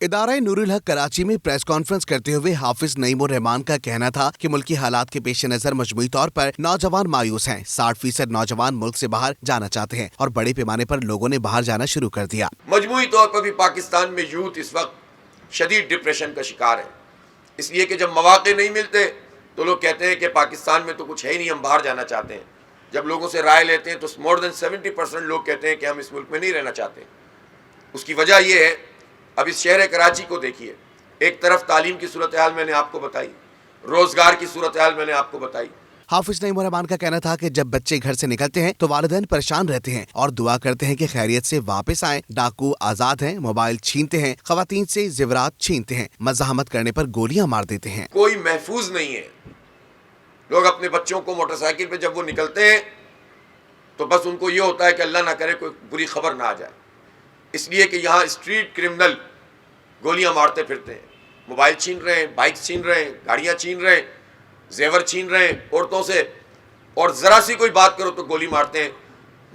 ادارہ نورل حق کراچی میں پریس کانفرنس کرتے ہوئے حافظ نعیم الرحمان کا کہنا تھا کہ ملکی حالات کے پیش نظر مجموعی طور پر نوجوان مایوس ہیں۔ 60% نوجوان ملک سے باہر جانا چاہتے ہیں اور بڑے پیمانے پر لوگوں نے باہر جانا شروع کر دیا۔ مجموعی طور پر بھی پاکستان میں یوتھ اس وقت شدید ڈپریشن کا شکار ہے، اس لیے کہ جب مواقع نہیں ملتے تو لوگ کہتے ہیں کہ پاکستان میں تو کچھ ہے ہی نہیں، ہم باہر جانا چاہتے ہیں۔ جب لوگوں سے رائے لیتے ہیں تو مور دین 70% لوگ کہتے ہیں کہ ہم اس ملک میں نہیں رہنا چاہتے۔ اس کی وجہ یہ ہے، اب اس شہر کراچی کو دیکھیے، ایک طرف تعلیم کی صورتحال میں نے آپ کو بتائی، روزگار کی صورتحال میں نے آپ کو بتائی۔ حافظ نعیم الرحمان کا کہنا تھا کہ جب بچے گھر سے نکلتے ہیں تو والدین پریشان رہتے ہیں اور دعا کرتے ہیں کہ خیریت سے واپس آئیں۔ ڈاکو آزاد ہیں، موبائل چھینتے ہیں، خواتین سے زیورات چھینتے ہیں، مزاحمت کرنے پر گولیاں مار دیتے ہیں۔ کوئی محفوظ نہیں ہے۔ لوگ اپنے بچوں کو موٹر سائیکل پہ جب وہ نکلتے ہیں تو بس ان کو یہ ہوتا ہے کہ اللہ نہ کرے کوئی بری خبر نہ آ جائے، اس لیے کہ یہاں اسٹریٹ کرمنل گولیاں مارتے پھرتے ہیں، موبائل چھین رہے ہیں، بائک چھین رہے ہیں، گاڑیاں چھین رہے ہیں، زیور چھین رہے ہیں عورتوں سے، اور ذرا سی کوئی بات کرو تو گولی مارتے ہیں،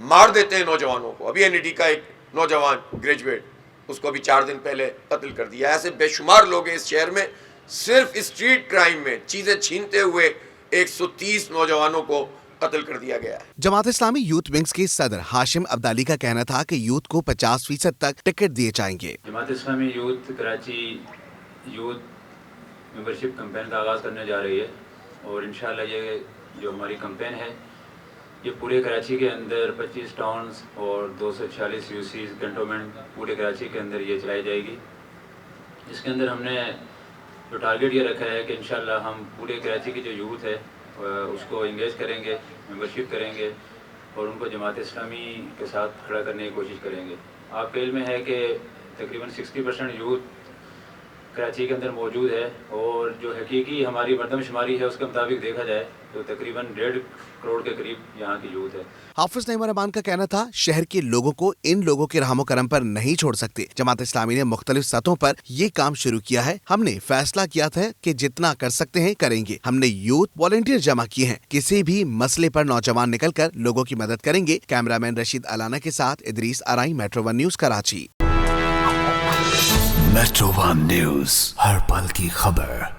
مار دیتے ہیں نوجوانوں کو۔ ابھی این ای ڈی کا ایک نوجوان گریجویٹ، اس کو بھی 4 دن پہلے قتل کر دیا۔ ایسے بے شمار لوگ ہیں اس شہر میں، صرف اسٹریٹ کرائم میں چیزیں چھینتے ہوئے 130 نوجوانوں کو قتل کر دیا گیا ہے۔ جماعت اسلامی یوتھ ونگز کے صدر ہاشم عبدالی کا کہنا تھا کہ یوتھ کو 50% تک ٹکٹ دیے جائیں گے۔ Jamaat Islami youth Karachi youth membership campaign کا آغاز کرنے جا رہی ہے، اور انشاءاللہ یہ جو ہماری کمپین ہے یہ پورے کراچی کے اندر 25 ٹاؤنز اور 246 یو سیز کنٹونمنٹ پورے کراچی کے اندر یہ چلائی جائے گی۔ اس کے اندر ہم نے جو ٹارگیٹ یہ رکھا ہے کہ انشاءاللہ ہم پورے کراچی کی جو یوتھ ہے اس کو انگیج کریں گے، ممبرشپ کریں گے اور ان کو جماعت اسلامی کے ساتھ کھڑا کرنے کی کوشش کریں گے۔ آپ کے علم میں ہے کہ تقریباً 60% یوتھ کراچی کے اندر موجود ہے، اور جو حقیقی ہماری مردم شماری ہے اس کے مطابق دیکھا جائے تو تقریباً 1.5 کروڑ کے قریب یہاں کی یوتھ ہے۔ حافظ نعیم الرحمان کا کہنا تھا شہر کے لوگوں کو ان لوگوں کے رحم و کرم پر نہیں چھوڑ سکتے۔ جماعت اسلامی نے مختلف سطحوں پر یہ کام شروع کیا ہے۔ ہم نے فیصلہ کیا تھا کہ جتنا کر سکتے ہیں کریں گے۔ ہم نے یوتھ والنٹیئر جمع کیے ہیں، کسی بھی مسئلے پر نوجوان نکل کر لوگوں کی مدد کریں گے۔ کیمرامین رشید علانہ کے ساتھ Idrees Arain, metro one news Karachi. Metro one news, ہر پل کی خبر۔